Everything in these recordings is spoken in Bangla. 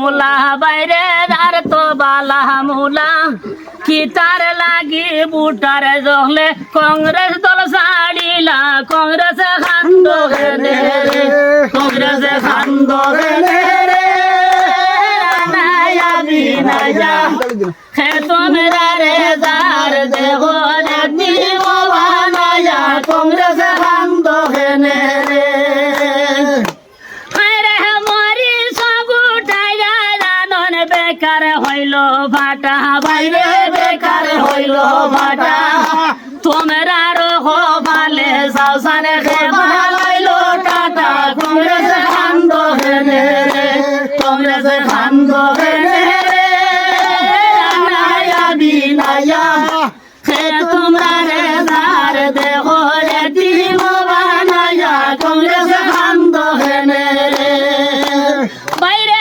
মুলা বাইরে আর তো বালা মুলা কি তার লাগি বুটার জলে কংগ্রেস দল ছাড়িলা কংগ্রেস খান্দ হেনে রে কংগ্রেস খান্দ হেনে রে নায়া বিনায়া হে তোমরা রে যার দেহ রে বানায়া কংগ্রেস খান্দ হেনে রে বেকার হইল ভাটা বাইরে বেকার হইল ভাটা তোমরা রো ভালে সাউসানে খে ভালাইল টাটা কংগ্রেস খান্দ হেনে রে কংগ্রেস খান্দ হেনে রে নায়া বিনায়া খে তোমরা রে দার দেহ রে দিল বানায়া কংগ্রেস খান্দ হেনে রে বাইরে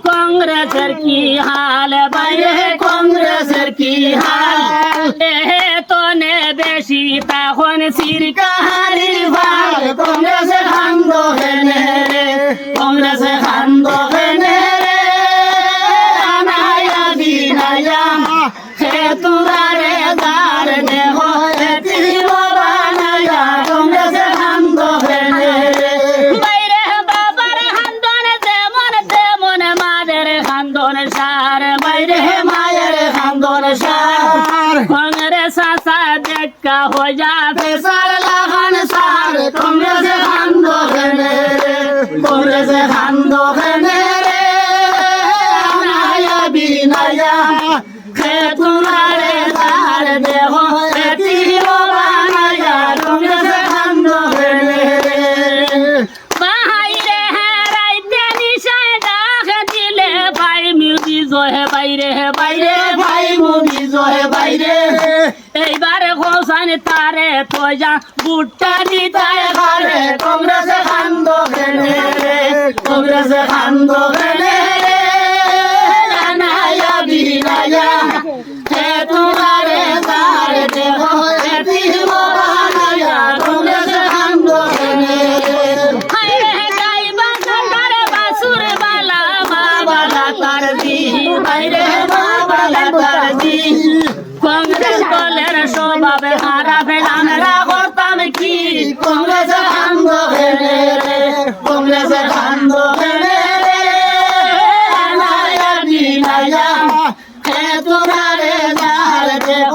কংগ্রেসের কি হাল বাইরে কংগ্রেসের কি হাল তো নে বেশি তখন সিরকাহারি ভাল কংগ্রেস খান্দ হেনে রে কংগ্রেস খান্দ হেনে রে নায়া বিনায়া হে তোরা রে দার দেহ তিল বানায়া কংগ্রেস খান্দ হেনে রে বাইরে বাবার খান্দন যেমন তেমন মাদের খান্দন সার বাইরে মায়ের খান্দন সার কংগ্রেস আসা দেখা হয়ে যাবে সার লাগান সার কংগ্রেস খান্দ হেনে রে কংগ্রেস খান্দ হেনে রে নায়া বিনায়া হে তোমরা রে দার দেহ তিল বানায়া কংগ্রেস খান্দ হেনে রে বাইরে বাইরে ভাই মুভি জয় বাইরে এইবারে হোসেন তারে তো যা বুটটা নিতায় ঘরে কংগ্রেস খান্দ হেনে রে কংগ্রেস খান্দ হেনে রে নায়া বিনায়া হে তোমারে দার দেহ তিল বানায়া কংগ্রেস খান্দ হেনে রে হায়রে গাইবা সরকারে বাসুর বালা বাবা তার দি বাইরে বাবা তার দি কংগ্রেস দলের স্বভাবে হারাবে আমরা করতাম কি কংগ্রেস খান্দ হেনে রে কংগ্রেস খান্দ হেনে রে নায়া বিনায়া হে তোরা রে যার দেহ